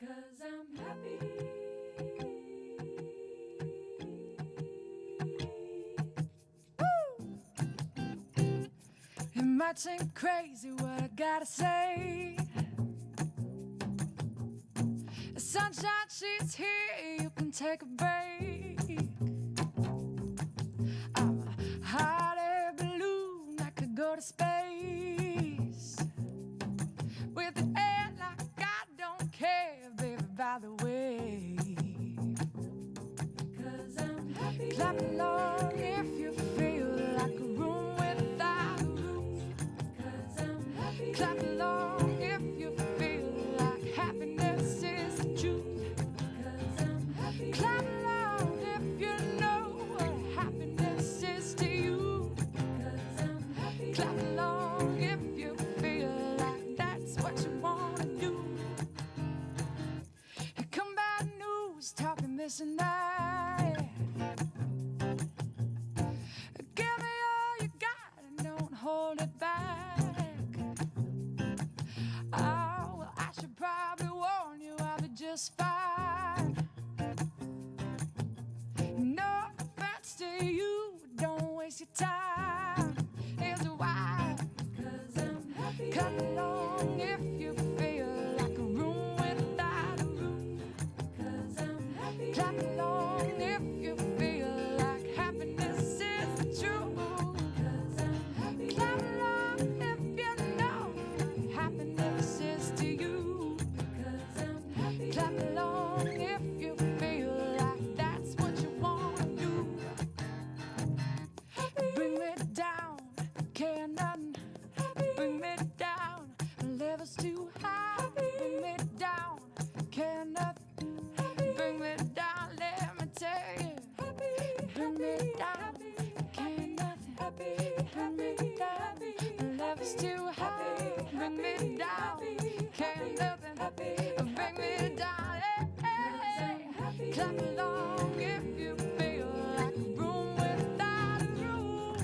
'Cause I'm happy. It might seem crazy what I gotta say. The sunshine, she's here, you can take a break. I'm a hot air balloon, I could go to space. With the air like I don't care, baby, by the way. 'Cause I'm happy. Clap along if you feel like a room without a roof. 'Cause I'm happy. Clap along if you feel like happiness is the truth. 'Cause I'm happy. Clap along if you know what happiness is to you. 'Cause I'm happy. Clap along if you feel like that's what you wanna do. Here come bad news, talking this and that. Give me all you got and don't hold it back. Oh, well, I should probably warn you, I'll be just fine. No offense to you, don't waste your time. Here's why. 'Cause I'm happy. Come along if you feel like a room without a roof. 'Cause I'm happy. Clap along if you feel like happiness is the truth. 'Cause I'm happy. Clap along if you know happiness is to you. 'Cause I'm happy. Clap along if you feel like that's what you wanna do. Bring me down, care nothing. Bring me down, levels too high. Bring me down, care nothing. Bring me down, let me tell you. Bring me down, care nothing. Bring me down, levels too high. Bring me down, care nothing. Bring me down, hey. Clap along if you feel like a room without a roof.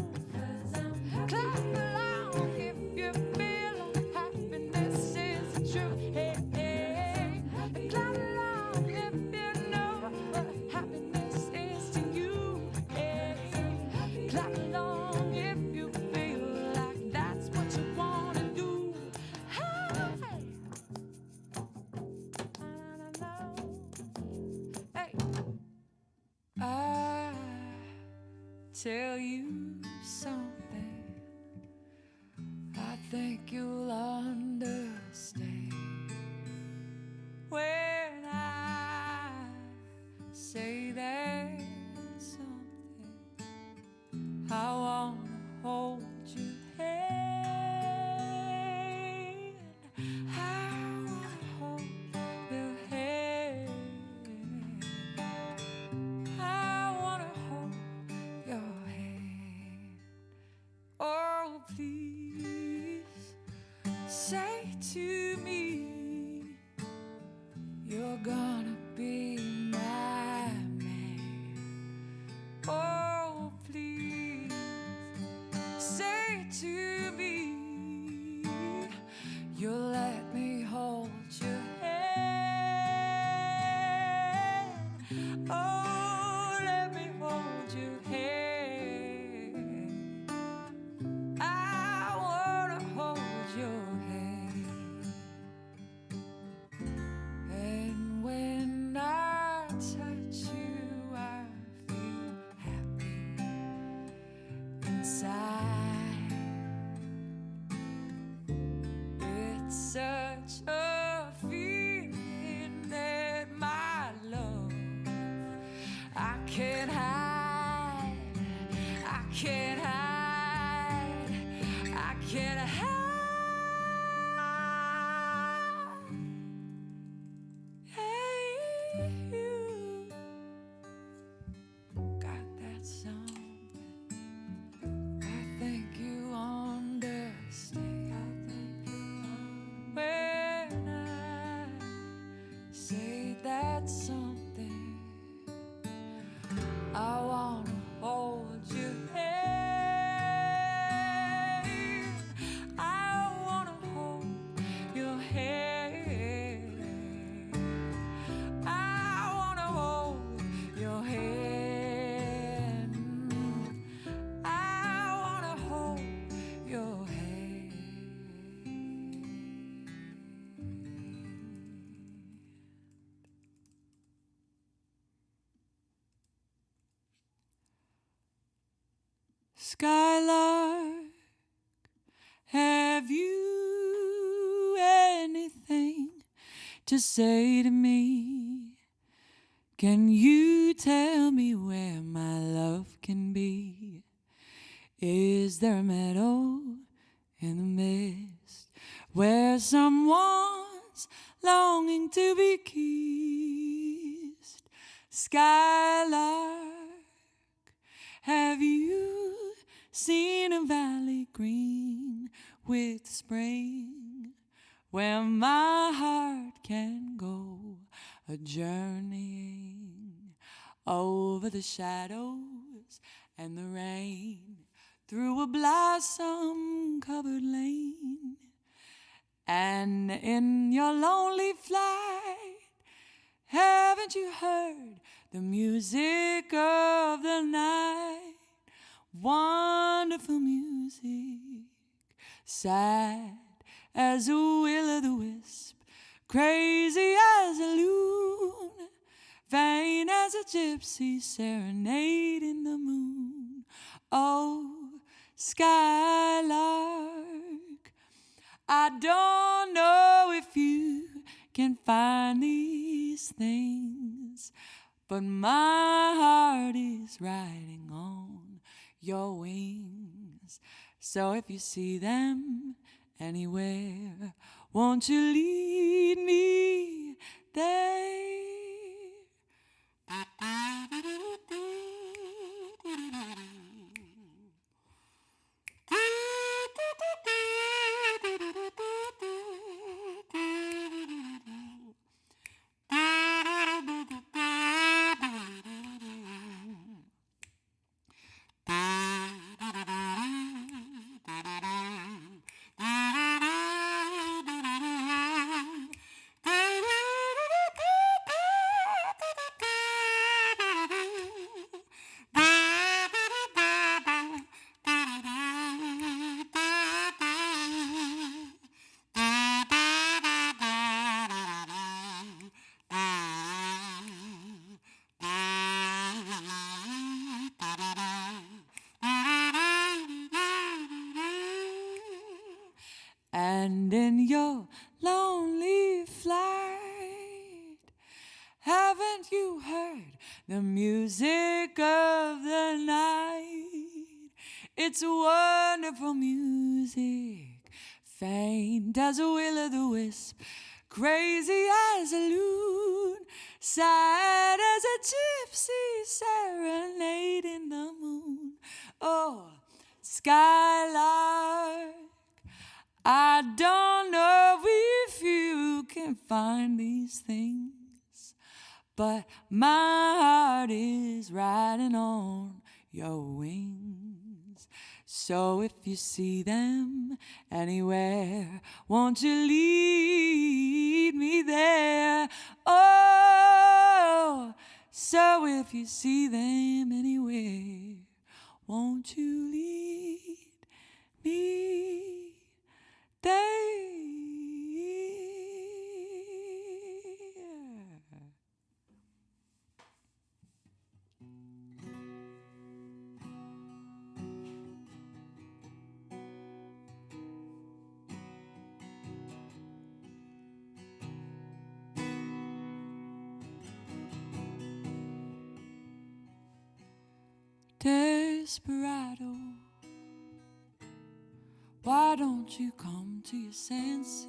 Clap along if you feel like happiness is the truth. Hey. Clap along if you know what happiness is to you. Hey. Clap along if you feel like that's what you wanna do. Hey. Hey. I tell you something, I think you'll understand when I say there's something I wanna hold your hand. I wanna hold your hand. I wanna hold your hand. Oh, please say to me you're gonna be my man. Oh, please say to me you'll let me hold your hand. Oh, let me hold your hand. I wanna hold your hand. And when I touch you, I feel happy inside. It's such a feeling that my love I can't hide. I can't hide. I can't hide. Hey, you got that something. I think you understand when I say that something. I wanna hold your hand. I wanna hold your hand. to say to me, can you tell me where my love can be? Is there a meadow in the mist where someone's longing to be kissed? Skylark, have you seen a valley green with spring, where my heart can go a-journeying over the shadows and the rain, through a blossom-covered lane? And in your lonely flight, haven't you heard the music of the night? Wonderful music, sad as a will-o'-the-wisp, crazy as a loon, vain as a gypsy serenading the moon. Oh, Skylark, I don't know if you can find these things, but my heart is riding on your wings. So if you see them anywhere, won't you lead me there? And in your lonely flight, haven't you heard the music of the night? It's wonderful music, faint as a will-o'-the-wisp, crazy as a loon, sad as a gypsy serenading the moon. Oh, Skylark, I don't know if you can find these things, but my heart is riding on your wings. So if you see them anywhere, won't you lead me there? Oh, so if you see them anywhere, won't you lead me there? Desperado, why don't you come to your senses?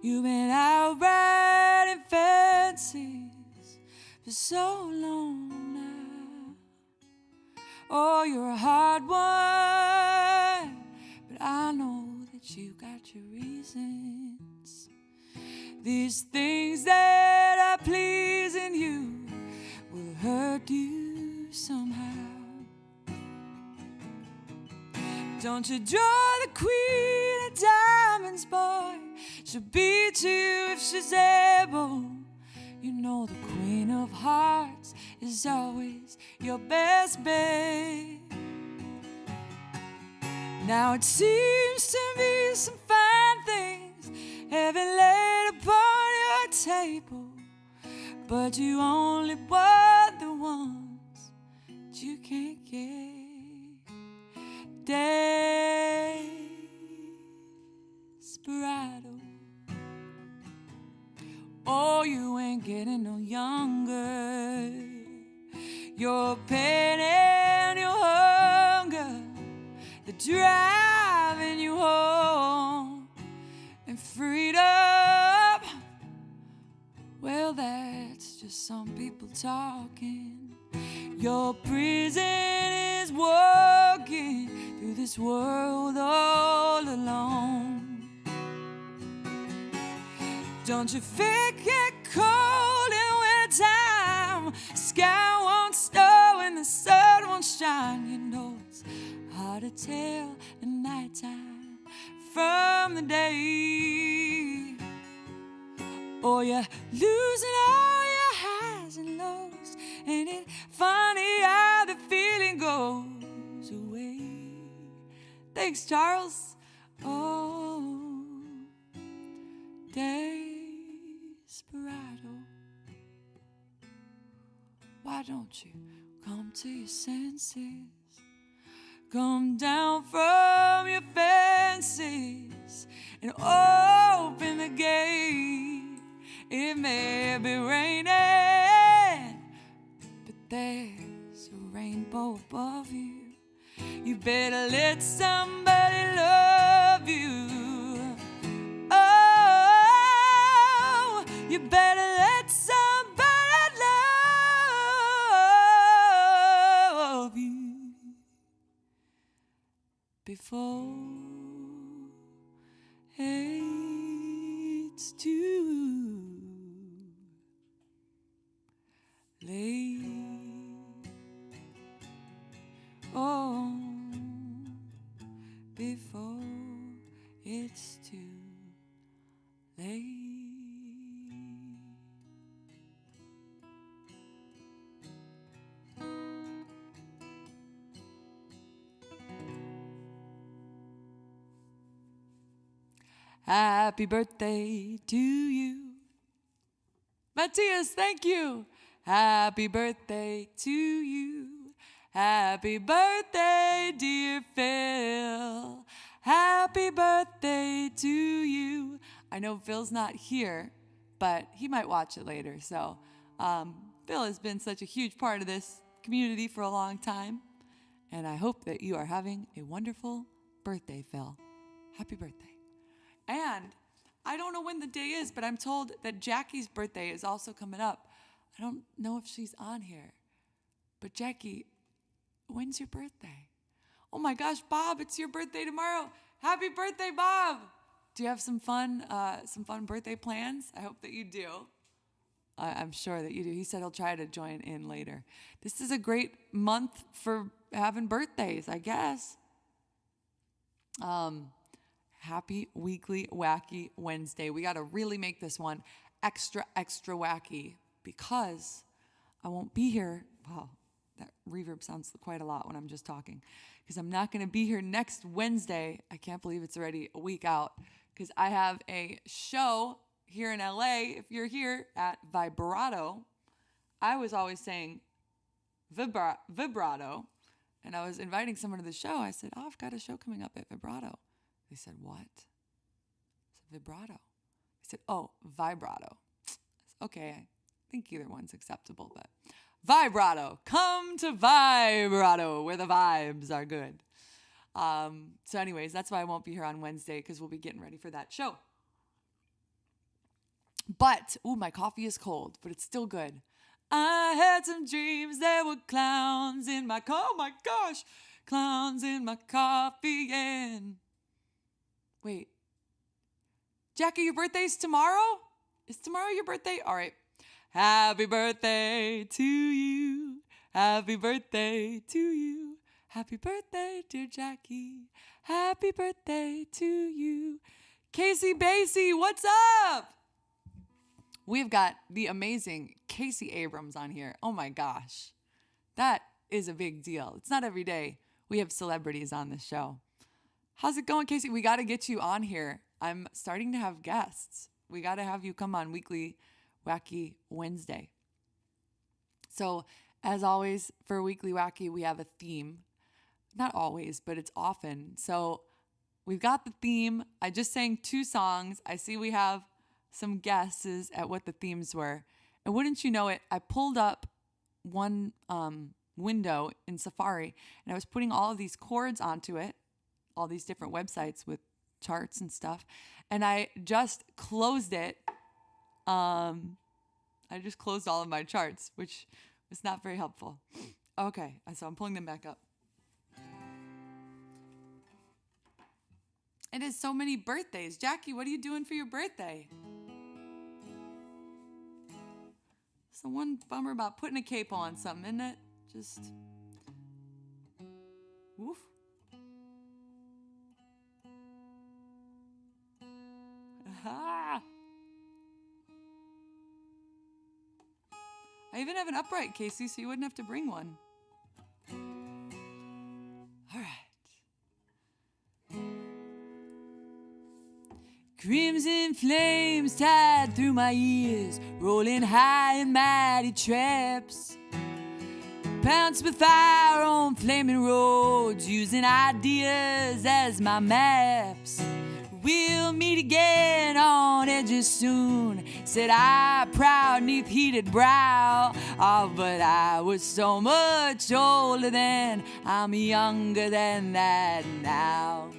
You've been out riding fences for so long now. Oh, you're a hard one, but I know that you got your reasons. These things that are pleasing you will hurt you somehow. Don't you draw the queen of diamonds, boy. She'll beat you if she's able. You know the queen of hearts is always your best bet. Now it seems to me some fine things have been laid upon your table, but you only want the ones that you can't get. Desperado, Oh, you ain't getting no younger. Your pain and your hunger, they're driving you home. And freedom, well, that's just some people talking. Your prison is walking through this world all alone. Don't you forget cold in wintertime. Sky won't snow and the sun won't shine. You know it's hard to tell the nighttime from the day. Oh, you're losing all your highs and lows. Ain't it funny how the feeling goes away? Thanks, Charles. Oh, Desperado, why don't you come to your senses? Come down from your fences and open the gate. It may be raining, but there's a rainbow above you. You better let somebody love you. Oh, you better let somebody love you before it's too late. Oh, before it's too late. Happy birthday to you. Matthias, thank you. Happy birthday to you. Happy birthday, dear Phil. Happy birthday to you. I know Phil's not here, but he might watch it later. So Phil has been such a huge part of this community for a long time. And I hope that you are having a wonderful birthday, Phil. Happy birthday. And I don't know when the day is, but I'm told that Jackie's birthday is also coming up. I don't know if she's on here. But Jackie, when's your birthday? Oh my gosh, Bob, it's your birthday tomorrow. Happy birthday, Bob. Do you have some fun birthday plans? I hope that you do. I'm sure that you do. He said he'll try to join in later. This is a great month for having birthdays, I guess. Happy Weekly Wacky Wednesday. We got to really make this one extra, extra wacky because I won't be here. Wow, that reverb sounds quite a lot when I'm just talking. Because I'm not going to be here next Wednesday. I can't believe it's already a week out. Because I have a show here in LA. If you're here at Vibrato, I was always saying Vibrato. And I was inviting someone to the show. I said, oh, I've got a show coming up at Vibrato. They said, what? I said, Vibrato. They said, oh, Vibrato. I said, okay, I think either one's acceptable, but Vibrato. Come to Vibrato, where the vibes are good. So anyways, that's why I won't be here on Wednesday, because we'll be getting ready for that show. But, my coffee is cold, but it's still good. I had some dreams, there were clowns in my, oh my gosh, clowns in my coffee and... Wait, Jackie, your birthday's tomorrow? Is tomorrow your birthday? All right. Happy birthday to you. Happy birthday to you. Happy birthday, dear Jackie. Happy birthday to you. Casey Basie, what's up? We've got the amazing Casey Abrams on here. Oh my gosh. That is a big deal. It's not every day we have celebrities on this show. How's it going, Casey? We got to get you on here. I'm starting to have guests. We got to have you come on Weekly Wacky Wednesday. So, as always, for Weekly Wacky, we have a theme. Not always, but it's often. So, we've got the theme. I just sang 2 songs. I see we have some guesses at what the themes were. And wouldn't you know it, I pulled up one window in Safari, and I was putting all of these chords onto it, all these different websites with charts and stuff, and I just closed it. I just closed all of my charts, which was not very helpful. Okay, so I'm pulling them back up. It is so many birthdays. Jackie, what are you doing for your birthday? It's the one bummer about putting a cape on something, isn't it? Just, woof. Aha! I even have an upright, Casey, so you wouldn't have to bring one. All right. Crimson flames tied through my ears, rolling high in mighty traps. Pounce with fire on flaming roads, using ideas as my maps. We'll meet again on edges soon, said I, proud neath heated brow. Oh, but I was so much older then, I'm younger than that now.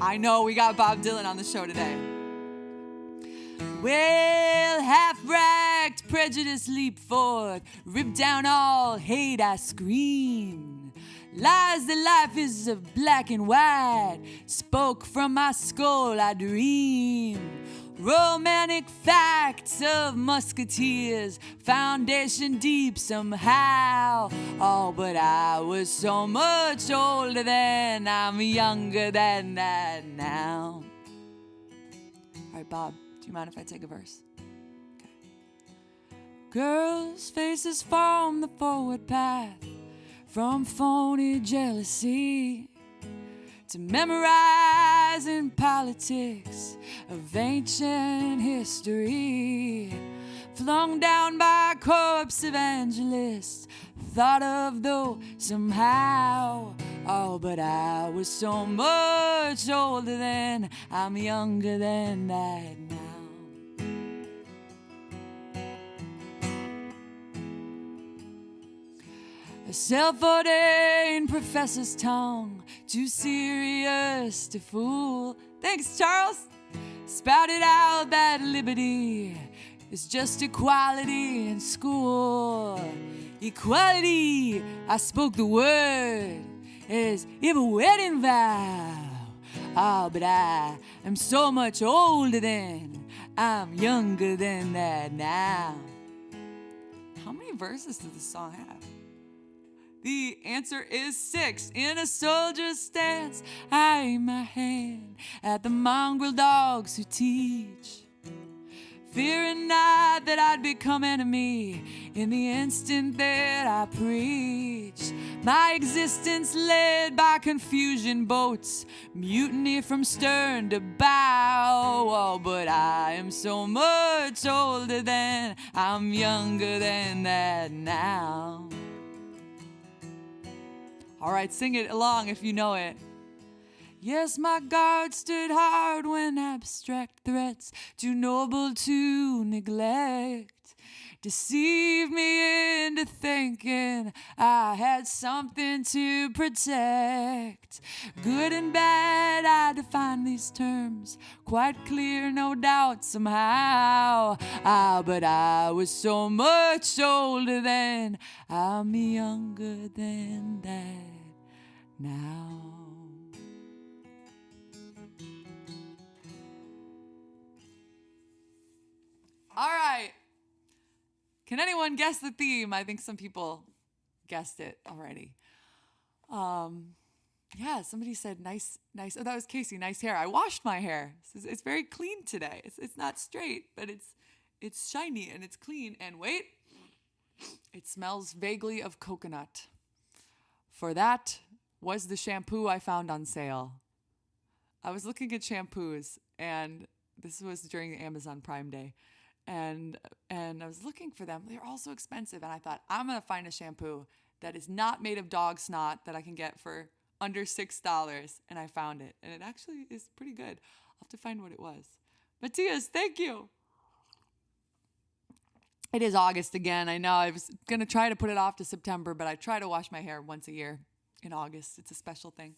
I know we got Bob Dylan on the show today. Well, half-racked prejudice leap forth, rip down all hate I scream. Lies that life is of black and white, spoke from my skull I dream. Romantic facts of musketeers, foundation deep somehow. Oh, but I was so much older then, I'm younger than that now. All right, Bob, do you mind if I take a verse? Okay. Girls' faces form the forward path from phony jealousy to memorizing politics of ancient history, flung down by corpse evangelists, thought of though somehow. Oh, but I was so much older then, I'm younger than that now. A self-ordained professor's tongue, too serious to fool. Thanks, Charles. Spouted out that liberty is just equality in school. Equality, I spoke the word as if a wedding vow. Oh, but I am so much older than, I'm younger than that now. How many verses does this song have? The answer is 6. In a soldier's stance, I aim my hand at the mongrel dogs who teach, fearing not that I'd become enemy in the instant that I preach. My existence led by confusion boats, mutiny from stern to bow. Oh, but I am so much older than, I'm younger than that now. All right, sing it along if you know it. Yes, my guard stood hard when abstract threats, too noble to neglect, deceived me into thinking I had something to protect. Good and bad, I define these terms, quite clear, no doubt, somehow. Ah, but I was so much older then, I'm younger than that now. All right. Can anyone guess the theme? I think some people guessed it already. Yeah, somebody said nice. Oh, that was Casey. Nice hair. I washed my hair. It's very clean today. It's not straight, but it's shiny and it's clean. And wait, it smells vaguely of coconut. For that was the shampoo I found on sale. I was looking at shampoos, and this was during Amazon Prime Day. And I was looking for them. They're all so expensive. And I thought, I'm going to find a shampoo that is not made of dog snot that I can get for under $6. And I found it. And it actually is pretty good. I'll have to find what it was. Matthias, thank you. It is August again. I know I was going to try to put it off to September, but I try to wash my hair once a year in August. It's a special thing.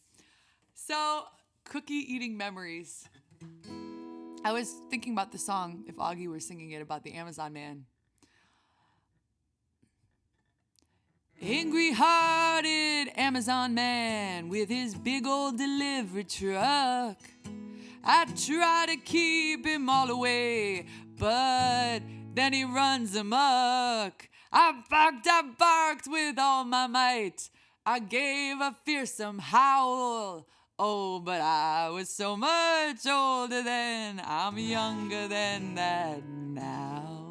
So, cookie eating memories. I was thinking about the song, if Augie were singing it, about the Amazon man. Angry-hearted Amazon man with his big old delivery truck. I try to keep him all away, but then he runs amok. I barked with all my might. I gave a fearsome howl. Oh, but I was so much older then. I'm younger than that now.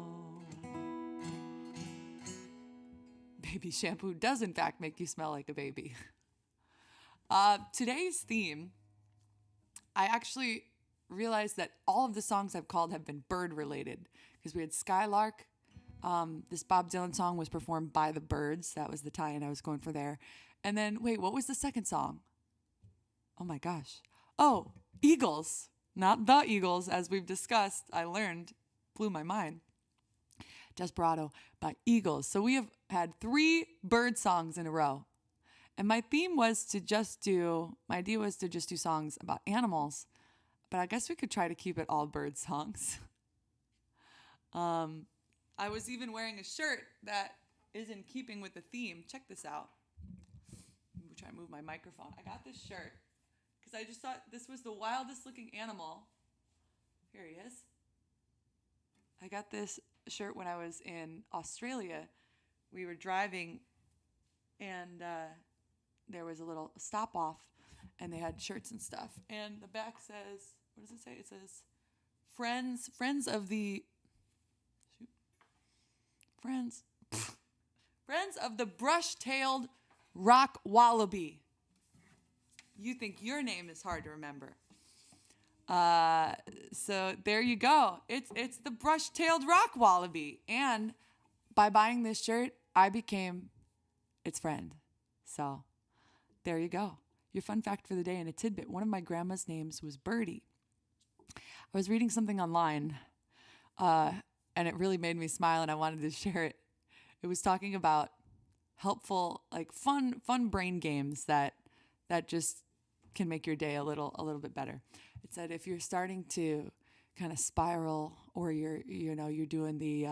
Baby shampoo does in fact make you smell like a baby. Today's theme, I actually realized that all of the songs I've called have been bird related because we had Skyllark. This Bob Dylan song was performed by the Birds. That was the tie-in I was going for there. And then, wait, what was the second song? Oh my gosh. Oh, Eagles. Not the Eagles, as we've discussed. I learned, blew my mind. Desperado by Eagles. So we have had 3 bird songs in a row. And my idea was to just do songs about animals. But I guess we could try to keep it all bird songs. I was even wearing a shirt that is in keeping with the theme. Check this out. Let me try to move my microphone. I got this shirt because I just thought this was the wildest looking animal. Here he is. I got this shirt when I was in Australia. We were driving and there was a little stop off and they had shirts and stuff. And the back says, what does it say? It says, friends of the brush-tailed rock wallaby. You think your name is hard to remember. So there you go. It's the brush-tailed rock wallaby. And by buying this shirt, I became its friend. So there you go. Your fun fact for the day and a tidbit. One of my grandma's names was Birdie. I was reading something online, and it really made me smile, and I wanted to share it. It was talking about helpful, like fun brain games that just can make your day a little bit better. It said if you're starting to kind of spiral, or you're doing the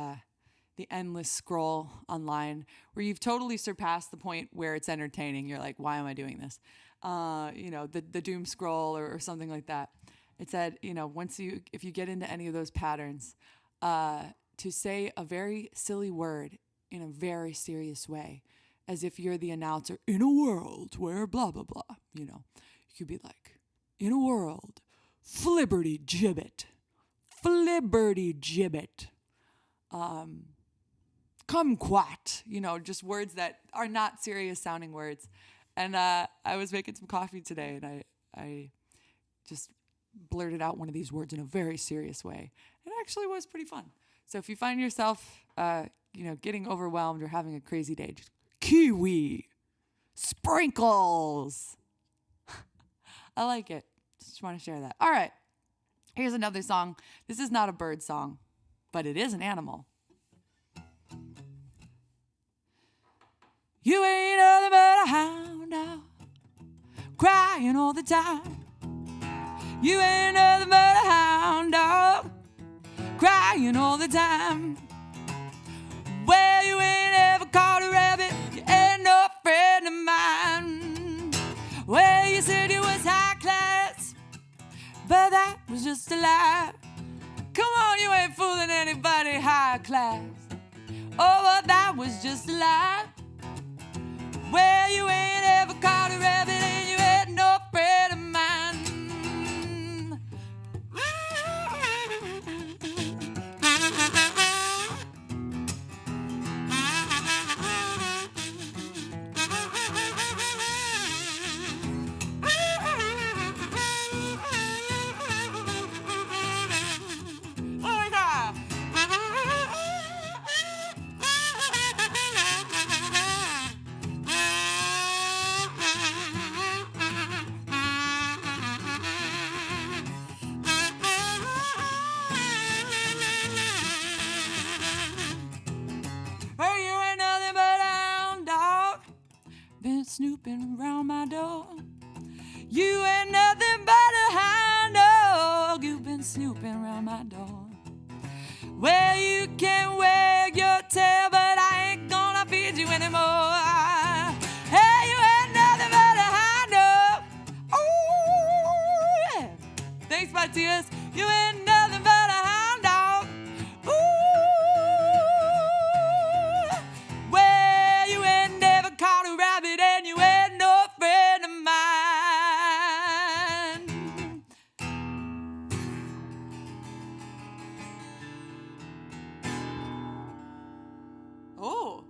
endless scroll online, where you've totally surpassed the point where it's entertaining. You're like, why am I doing this? The doom scroll or something like that. It said, if you get into any of those patterns, to say a very silly word in a very serious way, as if you're the announcer, in a world where blah, blah, blah, you could be like, in a world, flibberty gibbet, kumquat, just words that are not serious sounding words. And I was making some coffee today, and I just blurted out one of these words in a very serious way. It actually was pretty fun. So if you find yourself, getting overwhelmed or having a crazy day, just kiwi, sprinkles. I like it. Just want to share that. All right. Here's another song. This is not a bird song, but it is an animal. You ain't nothing but a hound dog, crying all the time. You ain't nothing but a hound dog, crying all the time. Well, you ain't ever caught a rabbit, you ain't no friend of mine. Well, you said you was high class, but that was just a lie. Come on, you ain't fooling anybody high class. Oh, but that was just a lie. Well, you ain't ever caught a rabbit and you ain't no friend of mine. hound dog. Well, you can wag your tail, but I ain't gonna feed you anymore. Hey, you ain't nothing but a hound dog. Ooh, yeah. Thanks, my tears. You ain't nothing but a hound dog. Ooh, well, you ain't never caught a rabbit, and you ain't no friend of mine. Oh,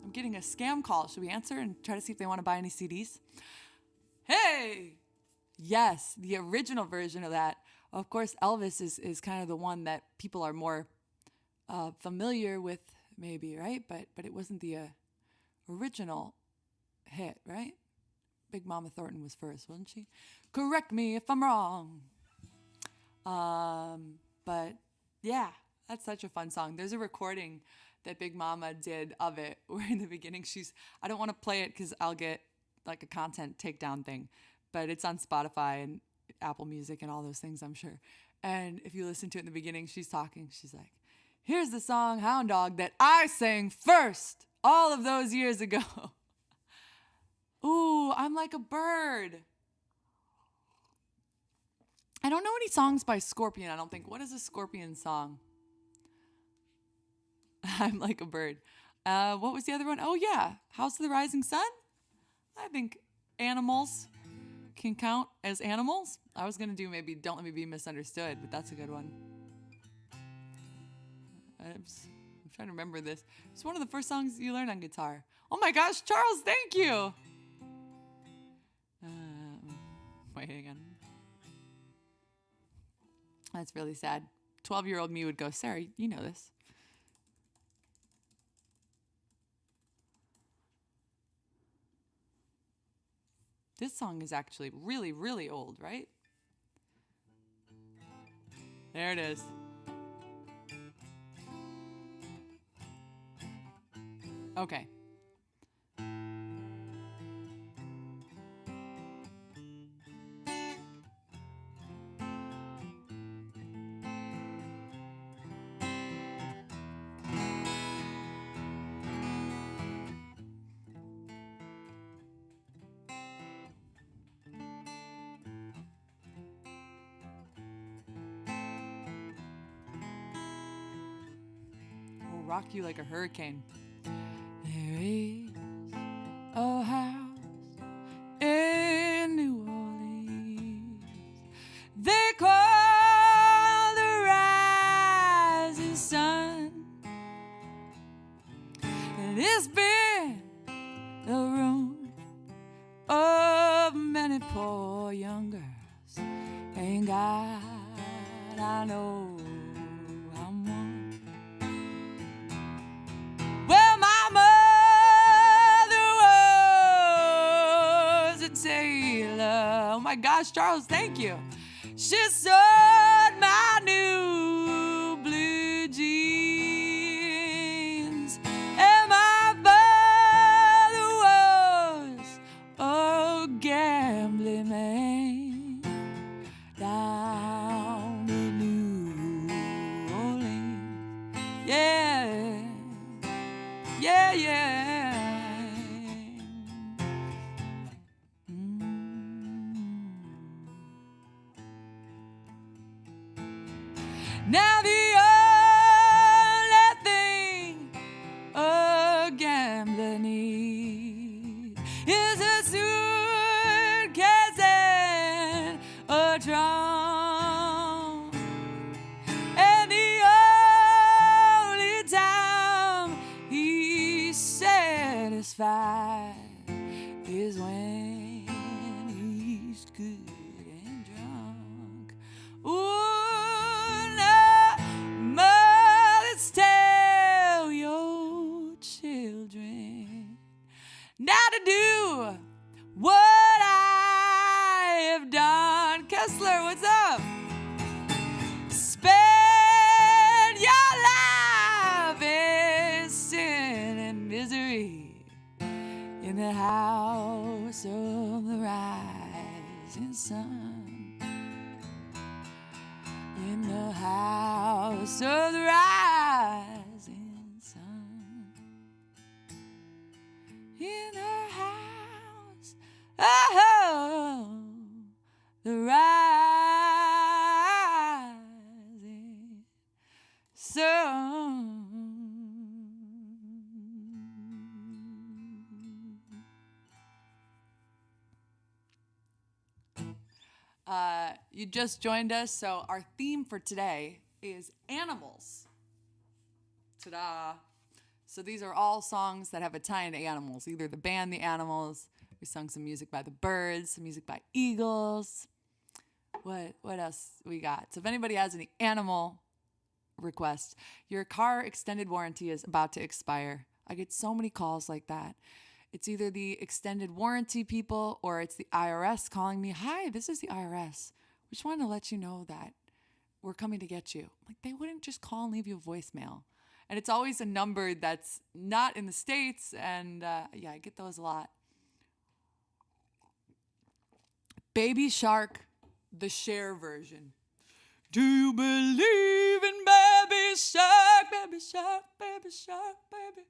I'm getting a scam call. Should we answer and try to see if they want to buy any CDs? Hey! Yes, the original version of that. Of course, Elvis is kind of the one that people are more familiar with, maybe, right? But it wasn't the original hit, right? Big Mama Thornton was first, wasn't she? Correct me if I'm wrong. But yeah, that's such a fun song. There's a recording that Big Mama did of it where in the beginning I don't want to play it because I'll get like a content takedown thing, but it's on Spotify and Apple Music and all those things, I'm sure. And if you listen to it in the beginning, she's talking. She's like, here's the song Hound Dog that I sang first all of those years ago. Ooh, I'm like a bird. I don't know any songs by Scorpion, I don't think. What is a Scorpion song? I'm like a bird. What was the other one? Oh, yeah. House of the Rising Sun? I think Animals can count as animals. I was going to do maybe Don't Let Me Be Misunderstood, but that's a good one. I'm trying to remember this. It's one of the first songs you learn on guitar. Oh my gosh, Charles, thank you. Wait, hang on. That's really sad. 12-year-old me would go, Sarah, you know this. This song is actually really, really old, right? There it is. Okay. Rock you like a hurricane. There is a house in New Orleans they call the rising sun, and it's been the room of many poor young girls. Ain't God, I know I'm one. Well, my mother was a tailor. Oh my gosh, Charles, thank you. She sewed my new blue jeans, and my father was a gambling man down in New Orleans. Yeah. Yeah, yeah. Now the only thing a gambler needs is a suitcase and a trunk, and the only time he's satisfied is when he's good and drunk. Ooh, no, mothers, tell your children not to do what I have done. Kessler, what's up? Spend your life in sin and misery in the house of the rising sun. In the house closer to the rising sun. In her house, oh, the rising sun. You just joined us, so our theme for today is animals. Ta-da! So these are all songs that have a tie into animals, either the band The Animals. We sung some music by the Birds, some music by Eagles. What else we got? So if anybody has any animal requests, your car extended warranty is about to expire. I get so many calls like that. It's either the extended warranty people or it's the IRS calling me. Hi, this is the IRS. We just wanted to let you know that we're coming to get you. Like, they wouldn't just call and leave you a voicemail. And it's always a number that's not in the States. And yeah, I get those a lot. Baby Shark, the Cher version. Do you believe in Baby Shark, Baby Shark, Baby Shark, baby?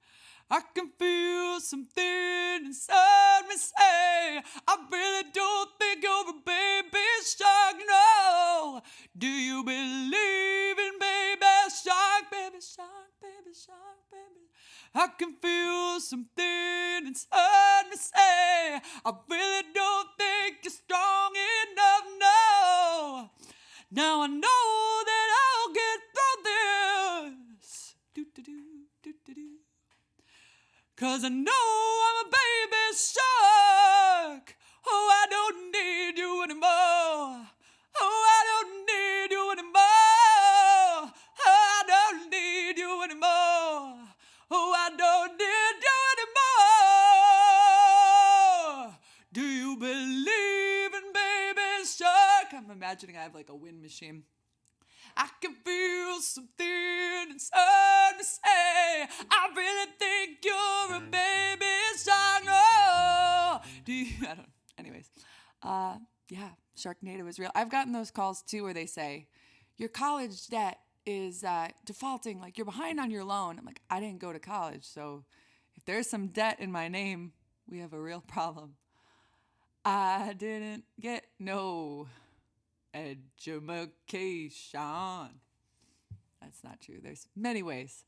I can feel something inside me say, I really don't think you're a baby shark, no. Do you believe in Baby Shark, Baby Shark, Baby Shark, baby? I can feel something inside me say, I really don't think you're strong enough, no. Now I know that I'll get through this. Do-do-do, do-do-do. 'Cause I know I'm a baby shark. Oh, I don't need you anymore. Oh, I don't need you anymore. Oh, I don't need you anymore. Oh, I don't need you anymore. Do you believe in Baby Shark? I'm imagining I have like a wind machine. I can feel something inside me say, I really think you're a baby shark. No. Anyways, yeah, Sharknado is real. I've gotten those calls too where they say, your college debt is defaulting, like you're behind on your loan. I'm like, I didn't go to college, so if there's some debt in my name, we have a real problem. I didn't get no education. That's not true. There's many ways.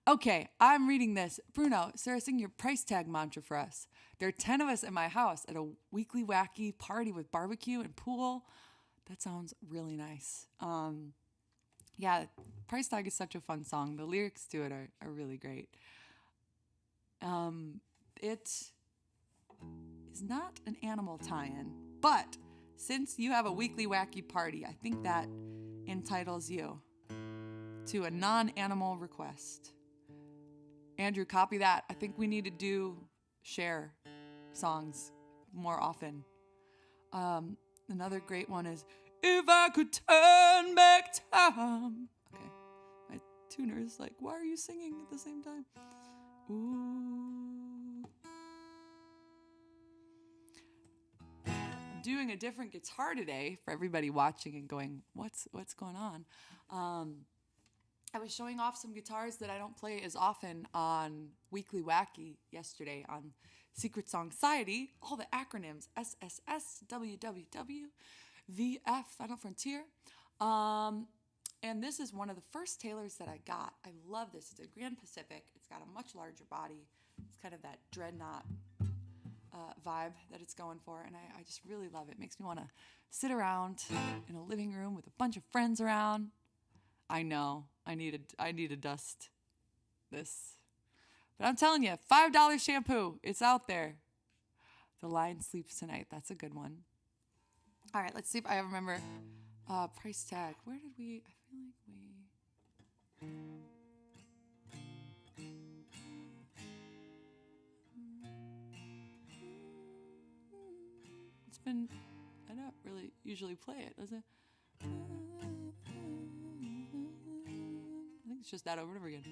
Okay, I'm reading this. Bruno, Sarah, sing your price tag mantra for us. There are 10 of us at my house at a weekly wacky party with barbecue and pool. That sounds really nice. Yeah, price tag is such a fun song. The lyrics to it are really great. It is not an animal tie-in, but since you have a weekly wacky party, I think that entitles you to a non-animal request. Andrew, copy that. I think we need to share songs more often. Another great one is, if I could turn back time. Okay, my tuner is like, why are you singing at the same time? Ooh. Doing a different guitar today for everybody watching and going, what's going on? I was showing off some guitars that I don't play as often on Weekly Wacky yesterday on Secret Song Society, all the acronyms, SSS, WWW, VF, Final Frontier. And this is one of the first Taylors that I got. I love this. It's a Grand Pacific. It's got a much larger body. It's kind of that dreadnought vibe that it's going for, and I just really love it. It makes me want to sit around in a living room with a bunch of friends around. I know I need to dust this, but I'm telling you, $5 shampoo, it's out there. The Lion Sleeps Tonight, that's a good one. All right, let's see if I remember price tag. Where did we? I feel like we. I don't really usually play it, does it? I think it's just that over and over again.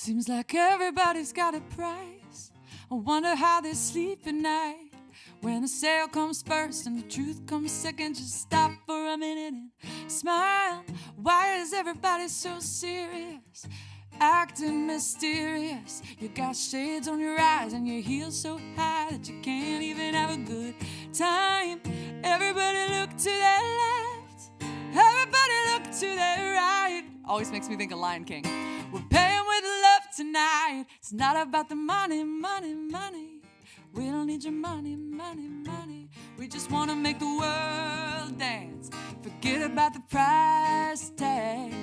Seems like everybody's got a price. I wonder how they sleep at night. When the sale comes first and the truth comes second, just stop for a minute and smile. Why is everybody so serious, acting mysterious? You got shades on your eyes and your heels so high that you can't even have a good time. Everybody look to their left, everybody look to their right. Always makes me think of Lion King. We're paying with love tonight. It's not about the money, money, money. We don't need your money, money, money. We just want to make the world dance. Forget about the price tag.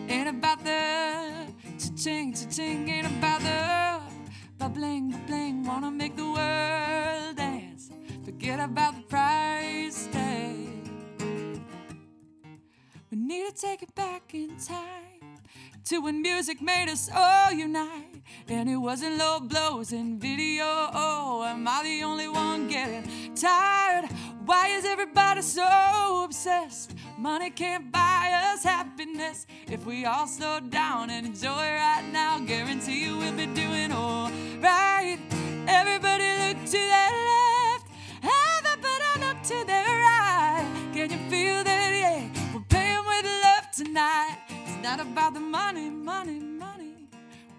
Ain't about the cha-ching, cha-ching. Ain't about the ba-bling, ba-bling. Want to make the world dance. Forget about the price tag. We need to take it back in time to when music made us all unite. And it wasn't low blows in video. Oh, am I the only one getting tired? Why is everybody so obsessed? Money can't buy us happiness. If we all slow down and enjoy right now, guarantee you we'll be doing all right. Everybody look to their left, everybody look to their right. Can you feel that? Yeah, we're paying with love tonight. It's not about the money, money, money.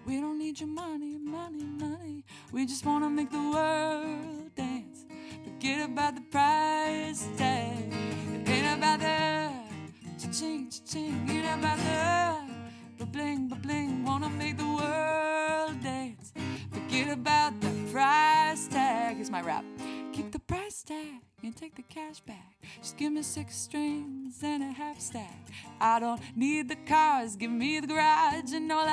We don't need your money, money, money. We just want to make the world dance. Forget about the price tag. It ain't about the cha-ching, cha-ching. Ain't about the ba-bling, ba-bling. Want to make the world dance. Forget about the price tag. Here's my rap. Keep the price tag and take the cash back. Just give me 6 strings and a half stack. I don't need the cars, give me the garage. And all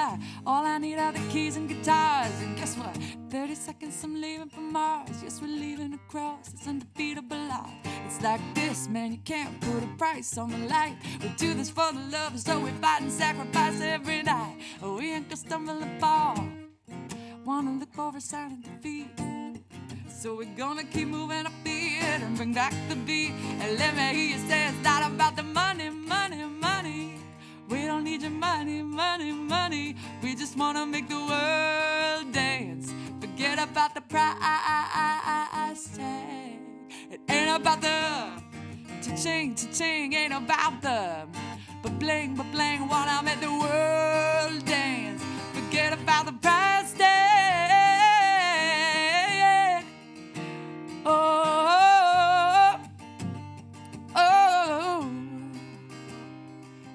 I need are the keys and guitars. And guess what? 30 seconds I'm leaving for Mars. Yes, we're leaving across this undefeatable line. It's like this, man, you can't put a price on the light. We do this for the love, so we fight and sacrifice every night. We ain't gonna stumble and fall. Wanna look for a silent defeat. So we're gonna keep moving our feet and bring back the beat. And let me hear you say it's not about the money, money, money. We don't need your money, money, money. We just wanna make the world dance. Forget about the price tag. It ain't about the cha-ching, cha-ching. Ain't about the ba-bling, ba-bling. Wanna make the world dance. Forget about the price tag.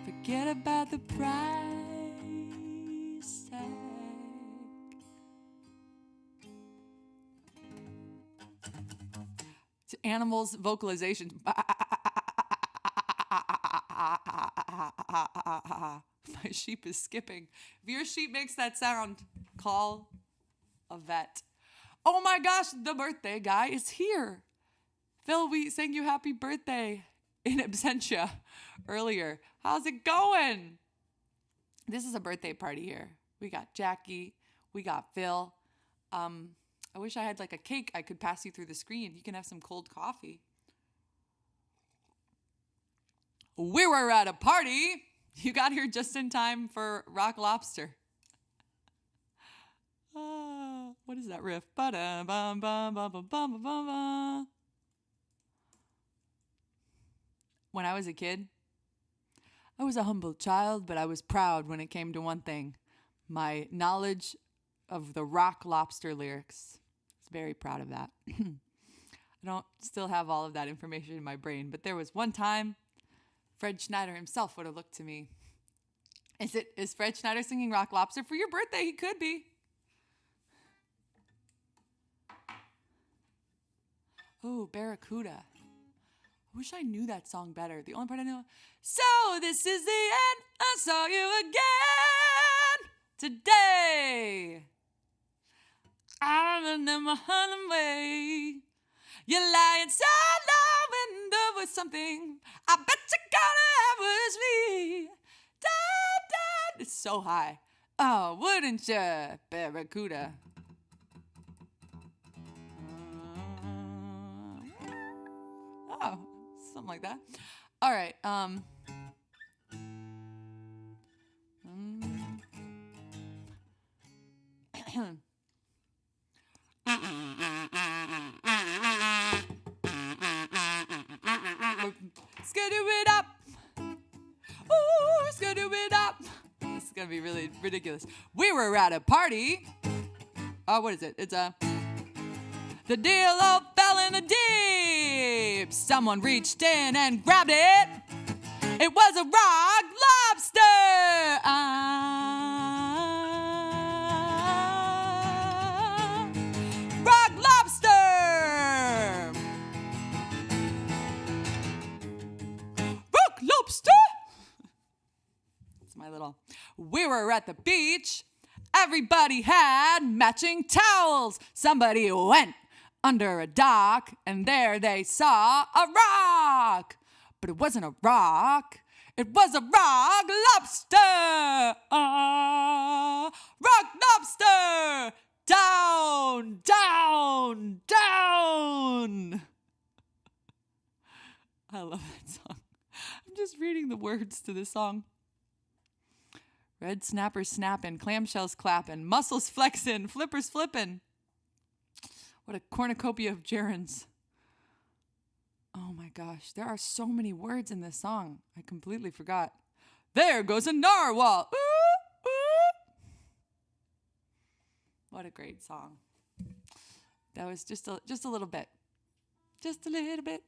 Forget about the price tag. To animals' vocalization. My sheep is skipping. If your sheep makes that sound, call a vet. Oh my gosh, the birthday guy is here. Phil, we sang you happy birthday in absentia earlier. How's it going? This is a birthday party here. We got Jackie. We got Phil. I wish I had like a cake I could pass you through the screen. You can have some cold coffee. We were at a party. You got here just in time for Rock Lobster. What is that riff? When I was a kid, I was a humble child, but I was proud when it came to one thing: my knowledge of the Rock Lobster lyrics. I was very proud of that. I don't still have all of that information in my brain, but there was one time Fred Schneider himself would have looked to me. Is Fred Schneider singing Rock Lobster for your birthday? He could be. Oh, Barracuda. I wish I knew that song better. The only part I know. So this is the end. I saw you again today. I remember running away. You're lying so low when there was something. I bet you're gonna have with me. Da, da. It's so high. Oh, wouldn't you, Barracuda? Oh, something like that. All right. skidoo it up. Ooh, skidoo it up. This is gonna be really ridiculous. We were at a party. Oh, what is it? It's the deal all fell in the deep. Someone reached in and grabbed it. It was a rock lobster. Rock lobster. Rock lobster. That's my little. We were at the beach. Everybody had matching towels. Somebody went under a dock, and there they saw a rock. But it wasn't a rock. It was a rock lobster. Rock lobster. Down, down, down. I love that song. I'm just reading the words to this song. Red snappers snapping, clamshells clapping, muscles flexing, flippers flipping. What a cornucopia of gerunds. Oh my gosh, there are so many words in this song. I completely forgot. There goes a narwhal. Ooh, ooh. What a great song. That was just a little bit. Just a little bit.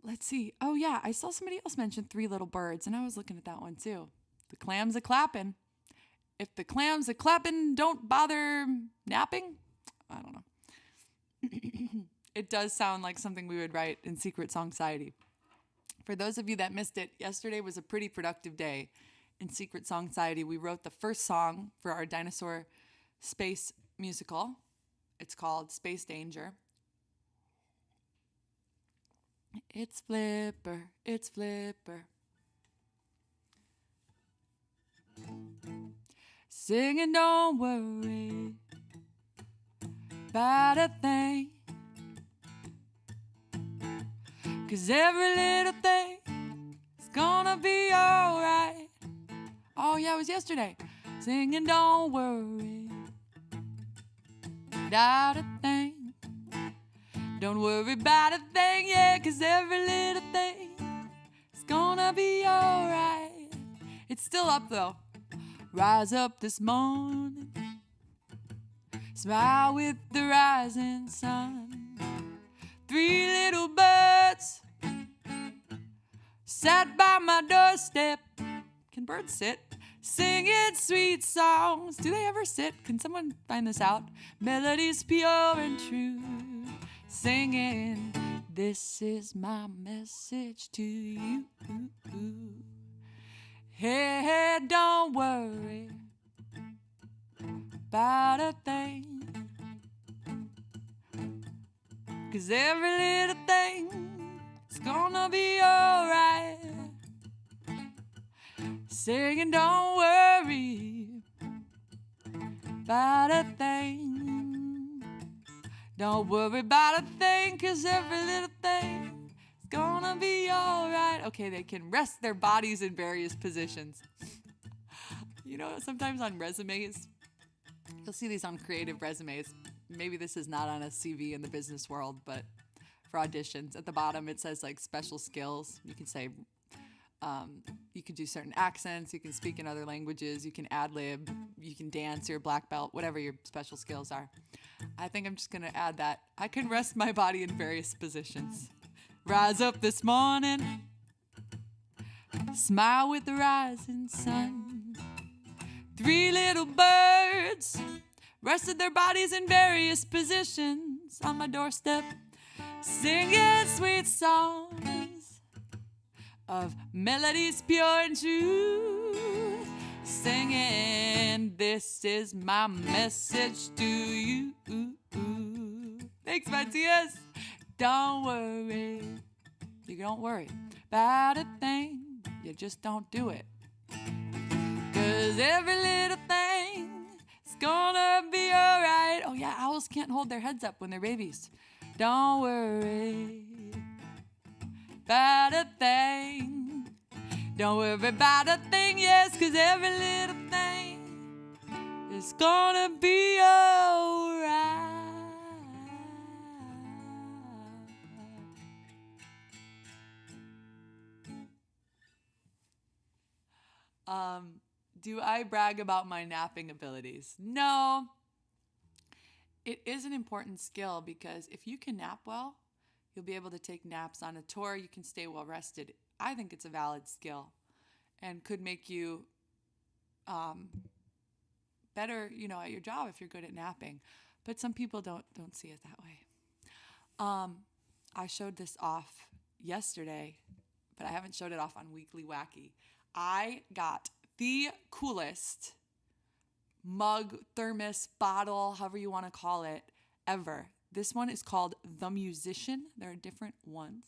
Let's see. Oh yeah, I saw somebody else mention Three Little Birds, and I was looking at that one too. The clams a clapping. If the clams a clapping don't bother napping, I don't know. It does sound like something we would write in Secret Songciety. For those of you that missed it, yesterday was a pretty productive day in Secret Songciety. We wrote the first song for our dinosaur space musical. It's called Space Danger. It's Flipper, it's Flipper. Singing, don't worry about a thing, 'cause every little thing is gonna be alright. Oh yeah, it was yesterday. Singing, don't worry about a thing. Don't worry about a thing, yeah, 'cause every little thing is gonna be alright. It's still up though. Rise up this morning, smile with the rising sun. Three little birds sat by my doorstep. Can birds sit? Singing sweet songs. Do they ever sit? Can someone find this out? Melodies pure and true. Singing, this is my message to you. Hey, hey, don't worry about a thing, 'cause every little thing is gonna be alright. Singing, don't worry about a thing. Don't worry about a thing, 'cause every little thing is gonna be alright. Okay, they can rest their bodies in various positions. You know, sometimes on resumes, you'll see these on creative resumes. Maybe this is not on a CV in the business world, but for auditions, at the bottom it says like special skills. You can say, you can do certain accents, you can speak in other languages, you can ad-lib, you can dance, you're a black belt, whatever your special skills are. I think I'm just going to add that. I can rest my body in various positions. Rise up this morning, smile with the rising sun. Three little birds rested their bodies in various positions on my doorstep, singing sweet songs of melodies pure and true. Singing, this is my message to you. Thanks, Matthias. Don't worry. You don't worry about a thing. You just don't do it. 'Cause every little thing is gonna be alright. Oh yeah, owls can't hold their heads up when they're babies. Don't worry about a thing. Don't worry about a thing, yes, 'cause every little thing is gonna be alright. Do I brag about my napping abilities? No. It is an important skill because if you can nap well, you'll be able to take naps on a tour. You can stay well rested. I think it's a valid skill and could make you better, at your job if you're good at napping. But some people don't see it that way. I showed this off yesterday, but I haven't showed it off on Weekly Wacky. I got the coolest mug, thermos, bottle, however you want to call it, ever. This one is called The Musician. There are different ones.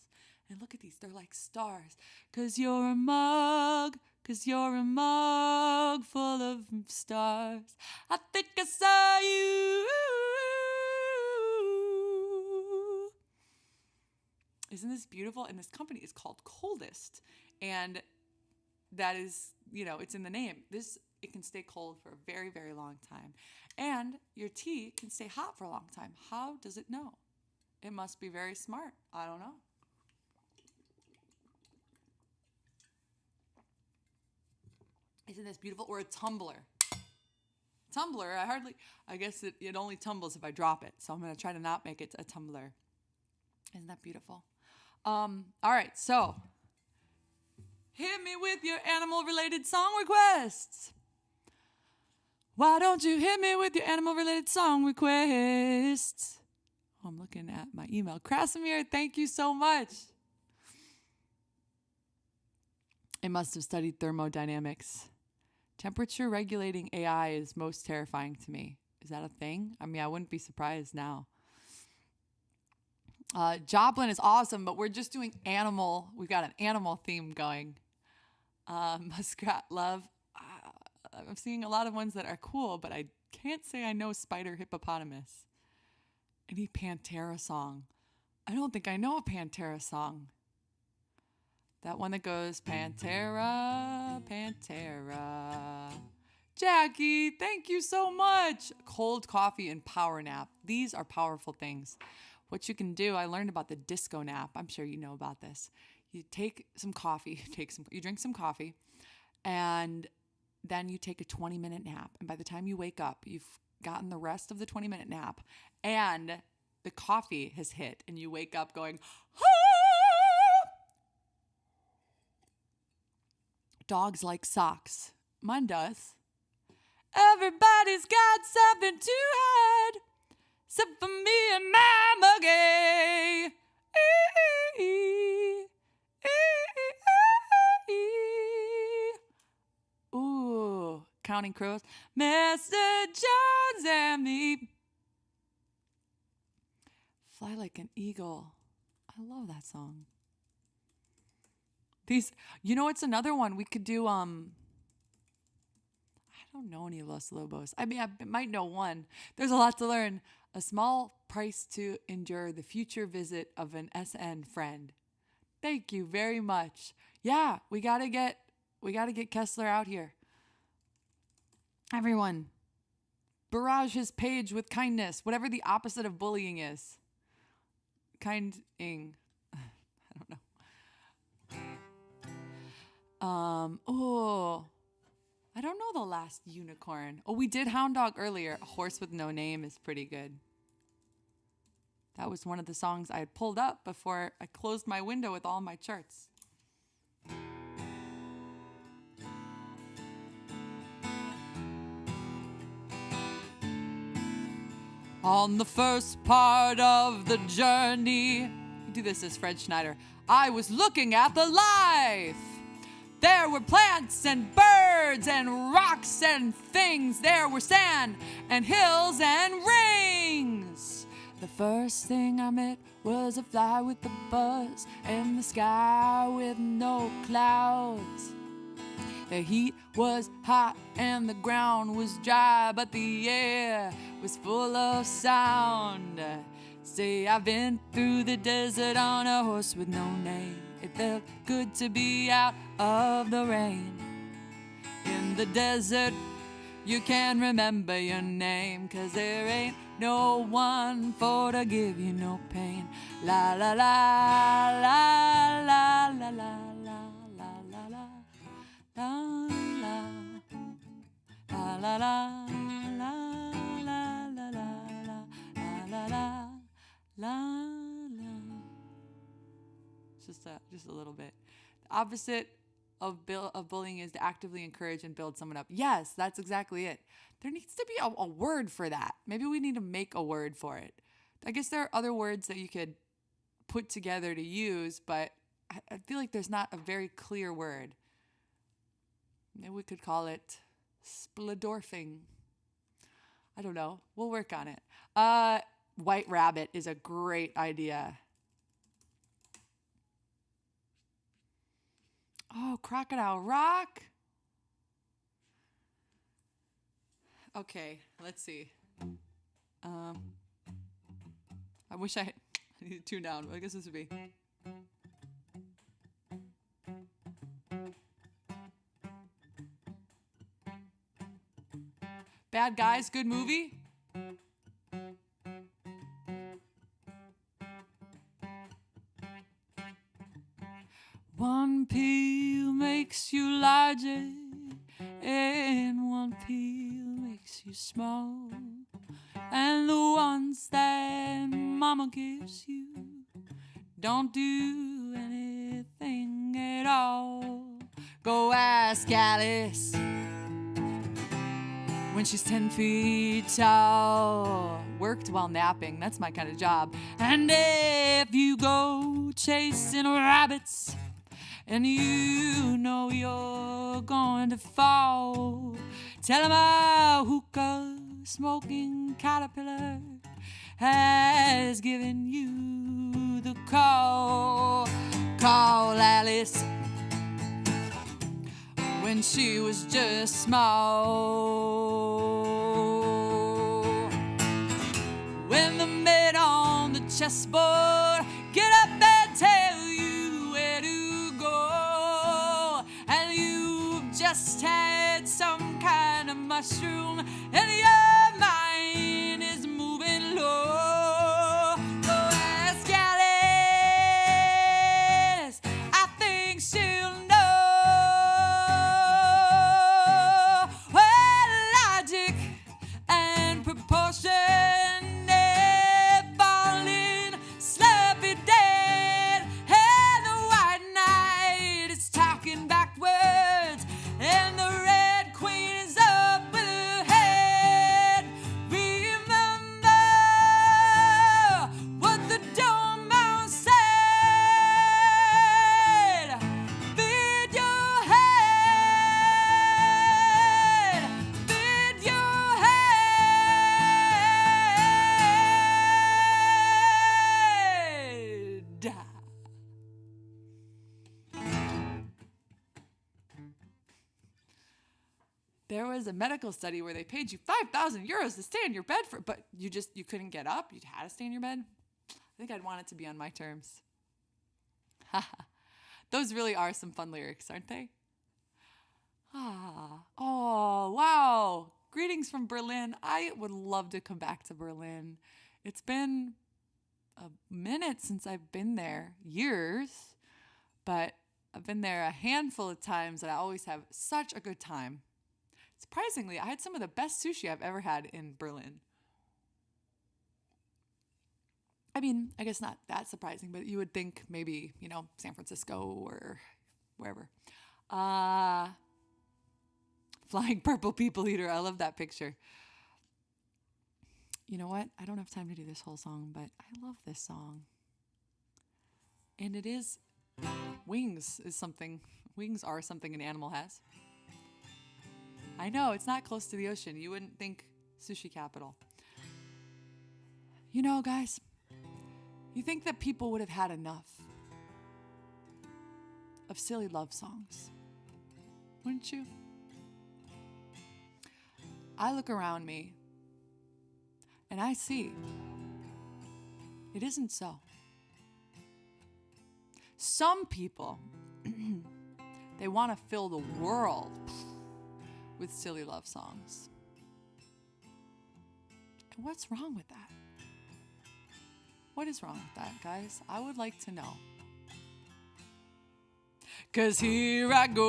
And look at these. They're like stars. 'Cause you're a mug full of stars. I think I saw you. Isn't this beautiful? And this company is called Coldest. And that is, it's in the name. It can stay cold for a very, very long time. And your tea can stay hot for a long time. How does it know? It must be very smart. I don't know. Isn't this beautiful? Or a tumbler. Tumbler, I guess it only tumbles if I drop it. So I'm going to try to not make it a tumbler. Isn't that beautiful? All right, so hit me with your animal-related song requests. Why don't you hit me with your animal-related song requests? Oh, I'm looking at my email. Krasimir, thank you so much. It must have studied thermodynamics. Temperature regulating AI is most terrifying to me. Is that a thing? I mean, I wouldn't be surprised now. Joplin is awesome, but we're just doing animal. We've got an animal theme going. Muskrat Love. I'm seeing a lot of ones that are cool, but I can't say I know Spider Hippopotamus. Any Pantera song? I don't think I know a Pantera song. That one that goes, Pantera, Pantera. Jackie, thank you so much. Cold coffee and power nap. These are powerful things. What you can do, I learned about the disco nap. I'm sure you know about this. You take some coffee, you drink some coffee, and then you take a 20-minute nap. And by the time you wake up, you've gotten the rest of the 20-minute nap, and the coffee has hit, and you wake up going, ah! Dogs like socks. Mine does. Everybody's got something to hide, except for me and my muggy. Ooh, Counting Crows. Mr. Jones and me. Fly Like an Eagle. I love that song. These, it's another one we could do. I don't know any Los Lobos. I mean, I might know one. There's a lot to learn. A small price to endure the future visit of an SN friend. Thank you very much. Yeah, we gotta get Kessler out here. Everyone, barrage his page with kindness, whatever the opposite of bullying is. Kinding. I don't know. I don't know the last unicorn. Oh, we did Hound Dog earlier. A Horse with No Name is pretty good. That was one of the songs I had pulled up before I closed my window with all my charts. On the first part of the journey, you do this as Fred Schneider, I was looking at the life. There were plants and birds and rocks and things. There were sand and hills and rings. The first thing I met was a fly with a buzz and the sky with no clouds. The heat was hot and the ground was dry, but the air was full of sound. Say, I've been through the desert on a horse with no name. It felt good to be out of the rain. In the desert, you can remember your name, 'cause there ain't no one for to give you no pain. La la la la la la la la la la la la la. la la la la la la la la la la. Just a little bit. The opposite of bullying is to actively encourage and build someone up. Yes, that's exactly it. There needs to be a word for that. Maybe we need to make a word for it. I guess there are other words that you could put together to use, but I feel like there's not a very clear word. Maybe we could call it splodorfing. I don't know. We'll work on it. White rabbit is a great idea. Oh, Crocodile Rock. Okay, let's see. I wish I need to tune down. I guess this would be. Bad Guys, good movie. One peel makes you larger, and one peel makes you small. And the ones that mama gives you don't do anything at all. Go ask Alice when she's 10 feet tall. Worked while napping, that's my kind of job. And if you go chasing rabbits and you know you're going to fall, tell him a hookah smoking caterpillar has given you the call. Call Alice when she was just small. When the men on the chessboard get up and tell you where to go, and you've just had some kind of mushroom and your mind is moving low, go ask Alice. I think she'll know. Well, logic and proportion, falling sloppy dead, and the white knight is talking backwards, and the red queen is up with her head. Remember what the Dome Mouse said. Bid your head, bid your head. There was a medical study where they paid you 5,000 euros to stay in your bed but you couldn't get up. You had to stay in your bed. I think I'd want it to be on my terms. Those really are some fun lyrics, aren't they? Oh, wow. Greetings from Berlin. I would love to come back to Berlin. It's been a minute since I've been there, years, but I've been there a handful of times and I always have such a good time. Surprisingly, I had some of the best sushi I've ever had in Berlin. I mean, I guess not that surprising, but you would think maybe, San Francisco or wherever. Flying purple people eater. I love that picture. You know what? I don't have time to do this whole song, but I love this song. And it is, wings are something an animal has. I know, it's not close to the ocean. You wouldn't think sushi capital. Guys, you think that people would have had enough of silly love songs, wouldn't you? I look around me and I see it isn't so. Some people, they want to fill the world with silly love songs. And what's wrong with that? What is wrong with that, guys? I would like to know. 'Cause here I go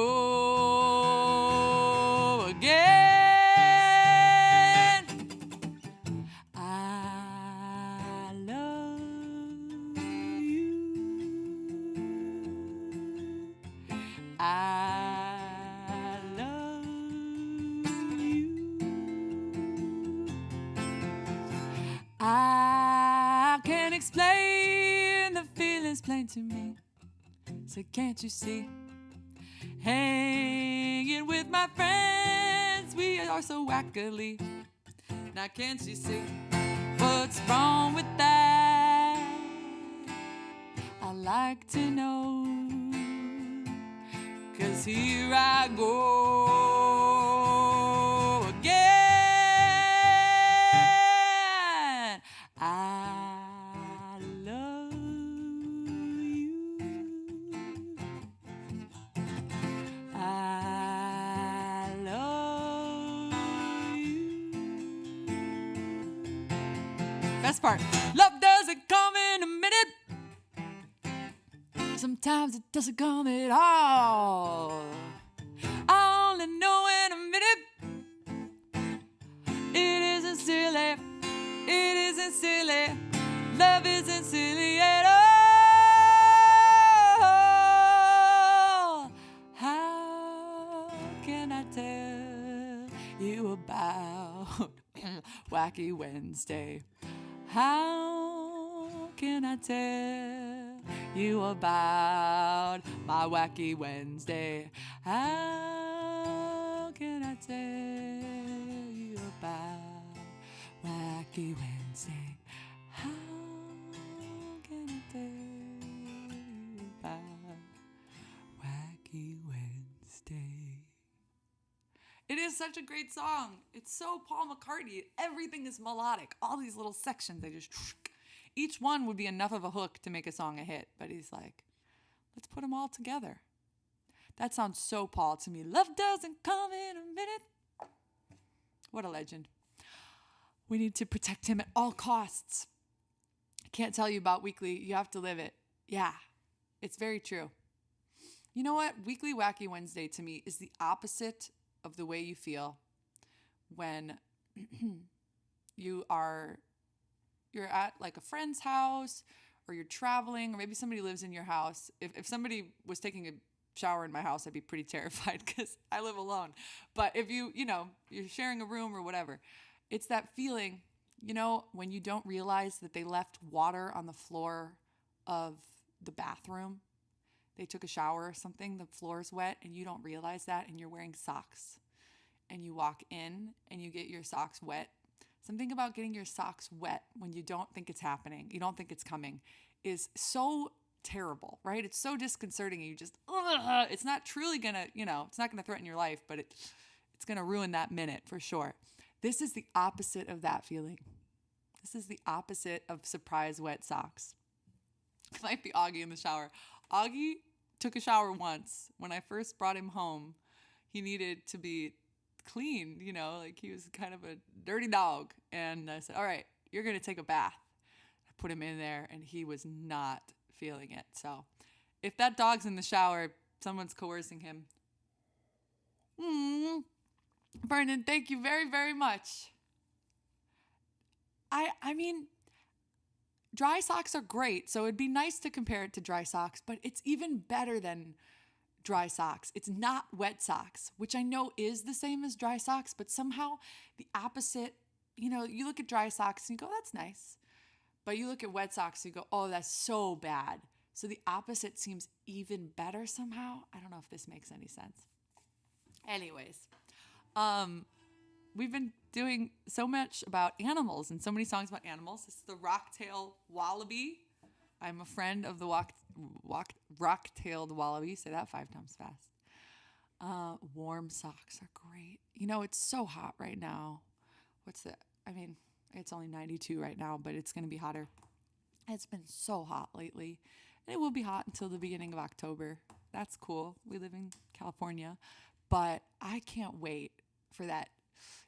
again. explain, the feeling's plain to me. So can't you see? Hanging with my friends, we are so wackily. Now can't you see what's wrong with that? I like to know, 'cause here I go again. I love you. I love you. Best part. Love doesn't come in a minute. Sometimes it doesn't come at all. I only know in a minute. It isn't silly. It isn't silly. Love isn't silly at all. How can I tell you about Wacky Wednesday? How can I tell you about my Wacky Wednesday? How can I tell you about Wacky Wednesday? How can I tell you about Wacky Wednesday? It is such a great song. It's so Paul McCartney. Everything is melodic. All these little sections, they just... Each one would be enough of a hook to make a song a hit. But he's like, let's put them all together. That sounds so Paul to me. Love doesn't come in a minute. What a legend. We need to protect him at all costs. I can't tell you about Weekly. You have to live it. Yeah, it's very true. You know what? Weekly Wacky Wednesday to me is the opposite of the way you feel when you're at like a friend's house, or you're traveling, or maybe somebody lives in your house. If somebody was taking a shower in my house, I'd be pretty terrified because I live alone. But if you're sharing a room or whatever, it's that feeling, when you don't realize that they left water on the floor of the bathroom. They took a shower or something, the floor's wet, and you don't realize that, and you're wearing socks. And you walk in, and you get your socks wet. Something about getting your socks wet when you don't think it's happening, you don't think it's coming, is so terrible, right? It's so disconcerting, and you just, it's not truly gonna, it's not gonna threaten your life, but it's gonna ruin that minute for sure. This is the opposite of that feeling. This is the opposite of surprise wet socks. It might be Augie in the shower. Augie took a shower once. When I first brought him home, he needed to be clean, like he was kind of a dirty dog. And I said, all right, you're going to take a bath. I put him in there, and he was not feeling it. So if that dog's in the shower, someone's coercing him. Vernon, thank you very, very much. I mean, dry socks are great, so it'd be nice to compare it to dry socks, but it's even better than dry socks. It's not wet socks, which I know is the same as dry socks, but somehow the opposite, you look at dry socks and you go, that's nice. But you look at wet socks and you go, oh, that's so bad. So the opposite seems even better somehow. I don't know if this makes any sense. Anyways, we've been doing so much about animals and so many songs about animals. This is the rock-tailed wallaby. I'm a friend of the rock-tailed wallaby. Say that 5 times fast. Warm socks are great. It's so hot right now. It's only 92 right now, but it's going to be hotter. It's been so hot lately. And it will be hot until the beginning of October. That's cool. We live in California. But I can't wait for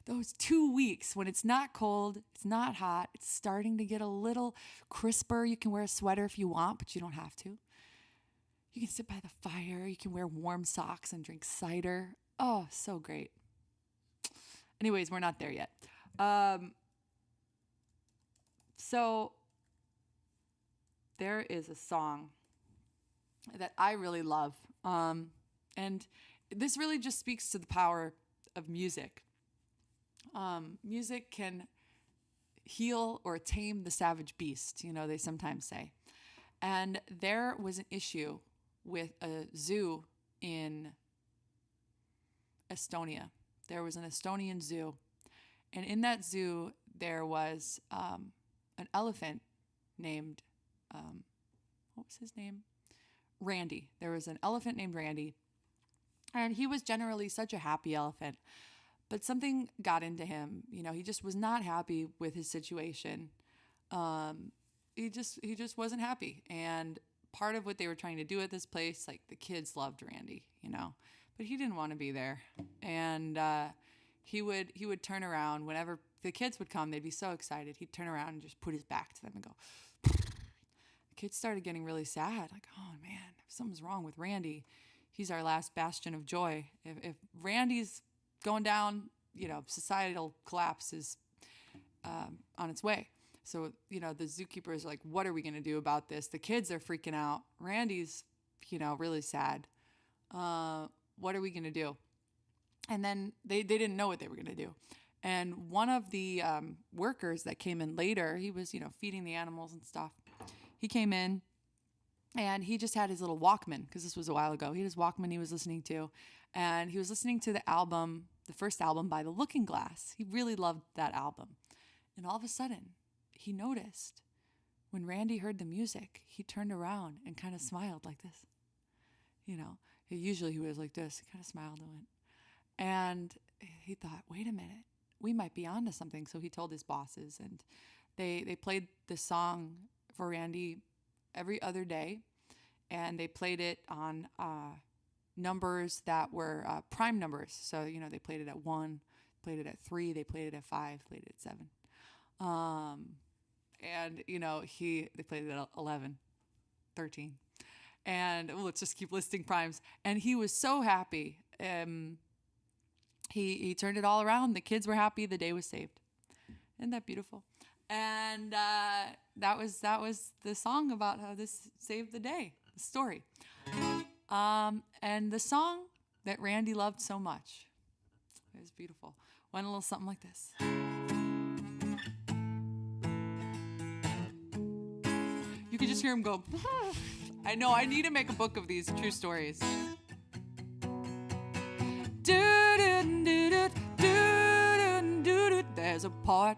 those 2 weeks when it's not cold, it's not hot, it's starting to get a little crisper. You can wear a sweater if you want, but you don't have to. You can sit by the fire. You can wear warm socks and drink cider. Oh, so great. Anyways, we're not there yet. So there is a song that I really love. And this really just speaks to the power of music. Music can heal or tame the savage beast, they sometimes say. And there was an issue with a zoo in Estonia. There was an Estonian zoo. And in that zoo, there was an elephant named, what was his name? Randy. There was an elephant named Randy. And he was generally such a happy elephant. But something got into him. He just was not happy with his situation. He just wasn't happy. And part of what they were trying to do at this place, like the kids loved Randy, but he didn't want to be there. And he would turn around whenever the kids would come. They'd be so excited. He'd turn around and just put his back to them and go. The kids started getting really sad. Like, oh man, something's wrong with Randy. He's our last bastion of joy. If Randy's going down, societal collapse is on its way. So, the zookeeper is like, what are we going to do about this? The kids are freaking out. Randy's, really sad. What are we going to do? And then they didn't know what they were going to do. And one of the workers that came in later, he was, feeding the animals and stuff. He came in and he just had his little Walkman, because this was a while ago. He had his Walkman he was listening to. And he was listening to the first album by The Looking Glass. He really loved that album. And all of a sudden, he noticed when Randy heard the music, he turned around and kind of smiled like this. Usually he was like this. He kind of smiled and went. And he thought, wait a minute, we might be onto something. So he told his bosses, and they played the song for Randy every other day. And they played it on numbers that were prime numbers. So, they played it at 1, played it at 3, they played it at 5, played it at 7. And, they played it at 11, 13. And let's just keep listing primes. And he was so happy. He turned it all around. The kids were happy. The day was saved. Isn't that beautiful? And that was the song about how this saved the day, the story. And the song that Randy loved so much, it was beautiful, went a little something like this. You could just hear him go, I know, I need to make a book of these true stories. There's a port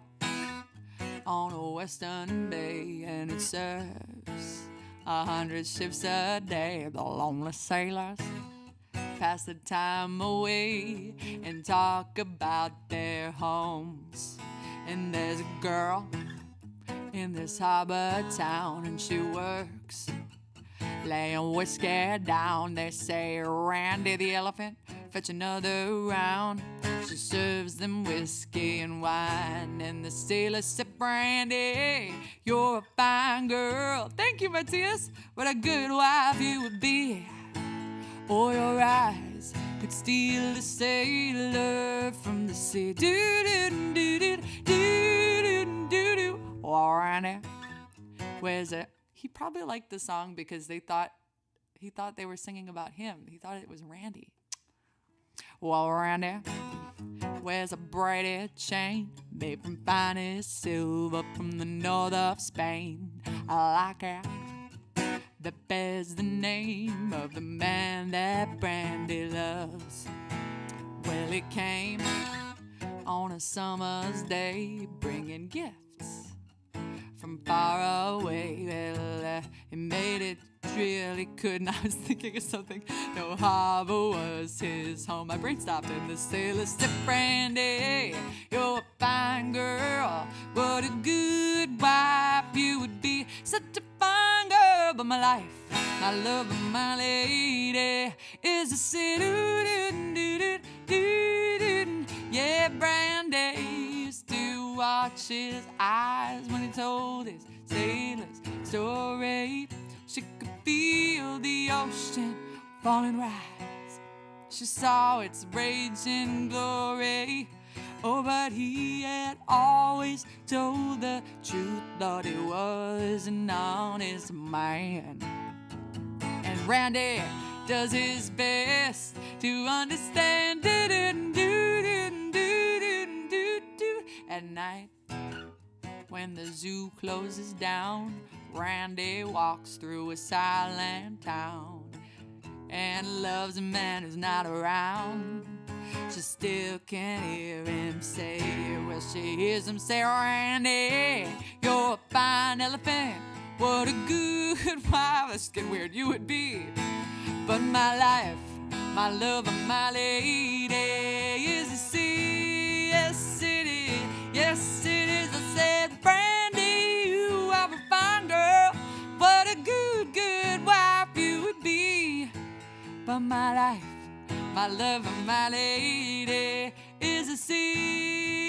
on a western bay, and it serves 100 ships a day. The lonely sailors pass the time away and talk about their homes. And there's a girl in this harbor town, and she works laying whiskey down. They say, Randy the elephant, fetch another round. She serves them whiskey and wine, and the sailors say, Brandy, you're a fine girl. Thank you, Matthias. What a good wife you would be. Or your eyes could steal a sailor from the sea. Do-do-do-do-do-do-do-do. Oh, Randy, where's it? He probably liked the song because he thought they were singing about him. He thought it was Randy. Well, Randy, wears a braided chain made from finest silver from the north of Spain. I like it. That bears the name of the man that Brandy loves. Well, he came on a summer's day bringing gifts from far away. Well, he made it real, he couldn't. I was thinking of something. No harbor was his home. My brain stopped, and the sailor said, Brandy, you're a fine girl. What a good wife you would be. Such a fine girl, but my life, my love, and my lady is a sin. Yeah, Brandy used to watch his eyes when he told his sailor's story. She could feel the ocean falling rise. She saw its raging glory. Oh, but he had always told the truth, thought he was an honest man. And Randy does his best to understand. At night, When the zoo closes down, Randy walks through a silent town and loves a man who's not around. She still can hear him say, well, she hears him say, Randy, you're a fine elephant. What a good wife, that's getting weird, you would be. But my life, my love, and my lady is the sea. Yes, it is. Yes, it is. I said, Brandy, you are a fine girl. What a good, good wife you would be. But my life, my love, and my lady is the sea.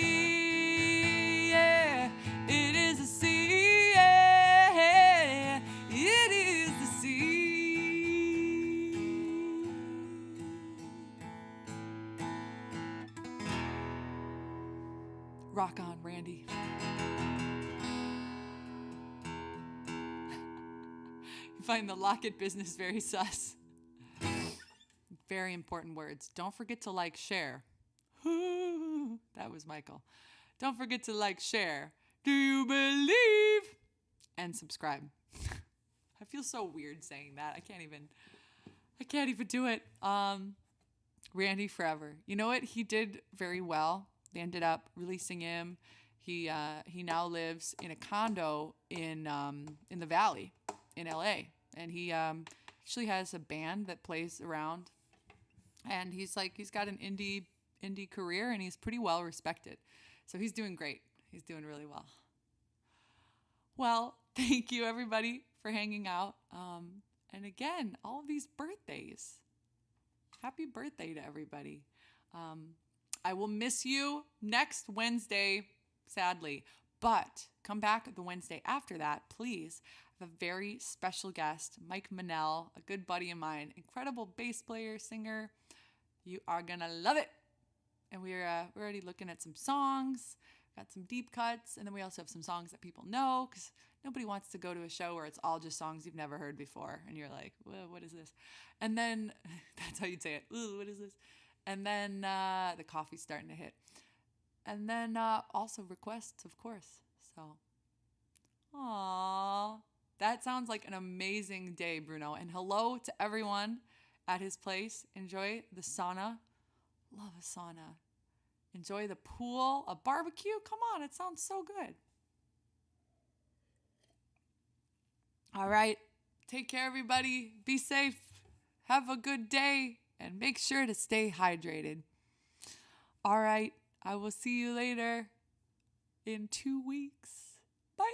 Yeah, it is the sea. Yeah, it is the sea. Rock on, Randy. You find the locket business very sus. Very important words. Don't forget to like, share. That was Michael. Don't forget to like, share. Do you believe? And subscribe. I feel so weird saying that. I can't even do it. Randy forever. You know what? He did very well. They ended up releasing him. He now lives in a condo in the Valley in LA, and he actually has a band that plays around. And he's got an indie career, and he's pretty well respected. So he's doing great. He's doing really well. Well, thank you everybody for hanging out. And again, all of these birthdays. Happy birthday to everybody. I will miss you next Wednesday, sadly. But come back the Wednesday after that, please. I have a very special guest, Mike Manel, a good buddy of mine, incredible bass player, singer. You are gonna love it. And we're already looking at some songs, got some deep cuts, and then we also have some songs that people know, because nobody wants to go to a show where it's all just songs you've never heard before, and you're like, well, what is this? And then, that's how you'd say it, ooh, what is this? And then the coffee's starting to hit. And then also requests, of course. So, aww. That sounds like an amazing day, Bruno. And hello to everyone at his place. Enjoy the sauna. Love a sauna. Enjoy the pool, a barbecue. Come on, it sounds so good. All right. Take care, everybody. Be safe. Have a good day. And make sure to stay hydrated. All right. I will see you later in 2 weeks. Bye.